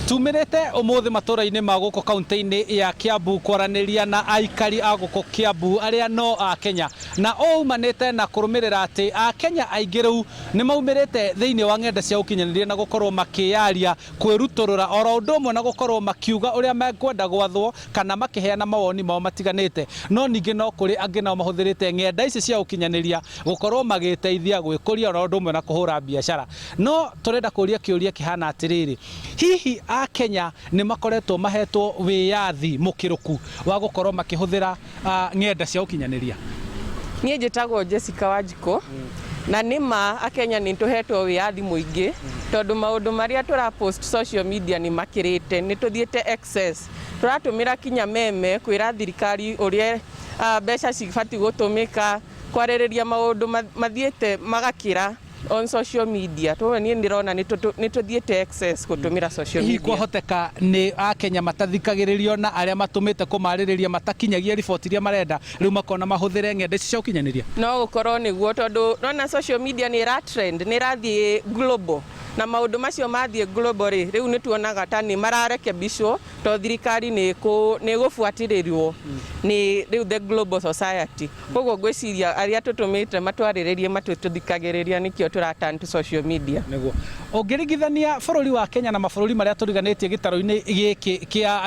Tumirete umuthi matura-ini ma guku kaunti-ini ya Kiambu kwaraniria na aikari a guku Kiambu aria no a Kenya na oumanite na kurumirira ati a Kenya aingi riu ni maumirite thiini wa ng'enda cia ukinyaniria na gukorwo makiaria kwiruturura oro undu umwe na gukorwo makiuga uria mekwenda gwathwo kana makiheana mawoni mao matiganite no ningi no kuri angi nao mahuthirite ng'enda ici cia ukinyaniria gukorwo magiteithia gwikuria oro undu umwe na kuhura biashara no turenda kuria kiuria kihana atiriri hihi a Kenya ni makoretwo mahetwo wiyathi mukiruku wa gukorwo makihuthira ng'enda cia ukinyaniria. Nie njitagwo Jessica Wanjiko na nima a Kenya ni tuhetwo wiyathi muingi tondu maundu maria tura post social media ni makirite ni tuthiete excess turatumira kinya meme kwira thirikari uria mbeca cibati gutumika kwaririria maundu mathiete magakira on social media to ni ndirona ni tuthiete excess gutumira social media. Kwa hoteka ni a Kenya matathikagiririo na aria matumite kumaririria matakinyagia report iria marenda riu makona mahuthire ng'enda cia ukinyaniria. No gukorwo niguo tondu nona social media ni ra trend ni rathie global na maundu macio mathie global riu ni tuonaga ta ni mararekebishwo to thirikari ni gufuatiririo ni riu the global society koguo gwiciria aria tutumite matwariririe matuthikagiriria nikio turatan to social media niguo ungiringithania bururi wa Kenya na mabururi maria turiganitie gitaro-ini giki kia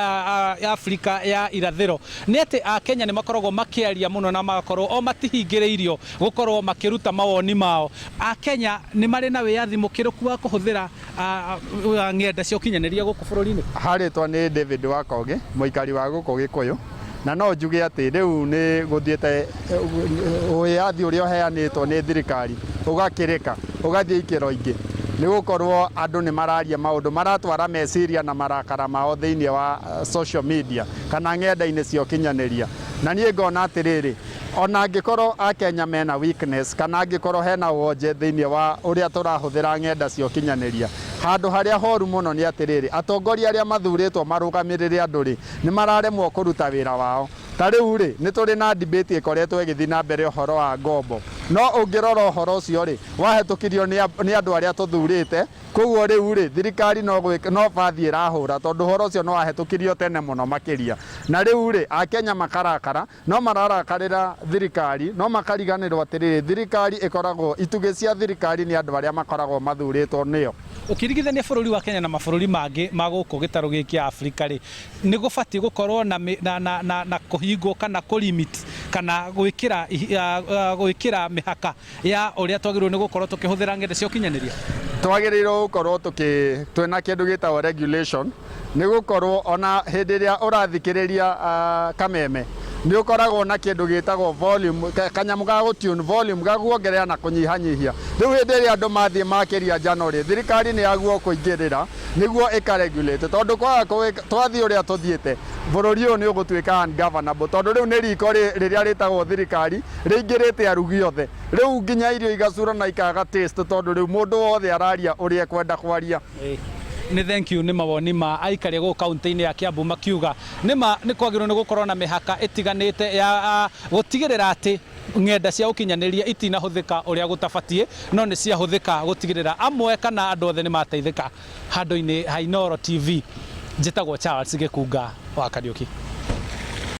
Afrika ya irathiro ni ati a Kenya ni makoragwo makiaria muno na magakorwo o matihingiriirio gukorwo makiruta mawoni mao. A Kenya ni mari na wiyathi mukiruku wa kuhuthira ng'enda cia ukinyaniria guku bururi-ini. Haritwa ni David Wakoge muikari wa guku Gikuyu na no njuge ati riu ni guthiete wiyathi uria uheanitwo ni thirikari ugakirika ugathie ikiro ingi ni gukorwo andu ni mararia maundu maratwara meciria na marakara mao thiini wa social media kana ng'enda-ini cia ukinyaniria na nie ngona atiriri ona angikorwo a Kenya mena weakness kana angikorwo hena wonje thiini wa uria turahuthira ng'enda cia ukinyaniria handu haria horu muno ni atiriri atongoria aria mathuritwo marugamirire andu ri ni mararemwo kuruta wira wao ta riu ri ni turi na debate ikoretwo igithi na mbere uhoro wa ngombo no ungirora uhoro ucio ri wahitukirio ni andu aria tuthurite koguo riu ri thirikari no bathi irahura tondu uhoro ucio no wahitukirio tene muno makiria na riu ri a Kenya makarakara no mararakarira thirikari no makariganirwo atiriri thirikari ikoragwo ituge cia thirikari ni andu aria makoragwo mathuritwo nio. Ukirigithania bururi wa Kenya na mabururi mangi maguku gitaro giki Afrika ri ni gubati gukorwo na kuhingo kana kulimit kana gwikira mihaka ya uria twagirwo ni gukorwo tukihuthira ng'enda cia ukinyaniria. Twagirirwo gukorwo twina kindu gitagwo regulation ni gukorwo ona hindi ria urathikiriria kameme ni ukoragwo na kindu gitagwo volume kanyamu ga gutune volume ga kuongerera na kunyihanyihia riu hindi ria andu mathie makiria January thirikari ni yaguo kuingirira niguo ikaregulate tondu twathie uria tuthiete bururi uyu ni ugutwika ungovernable tondu riu ni riko riria ritagwo thirikari ringirite arugi othe riu nginya irio igacura na ikaga taste tondu riu mundu wothe araria uria kwenda kwaria. Ni thank you ni mawoni ma aikari go kaunti-ini ya Kiambu makiuga ni kwagirwo ni gukorwo na mihaka itiganite ya gutigirira ati ng'enda cia ukinyaniria itinahuthika uria gutabatie no ni cia huthika gutigirira amwe kana andu othe ni mateithika. Handu-ini ha Inooro TV njitagwo Charles Gikunga wa Kariuki.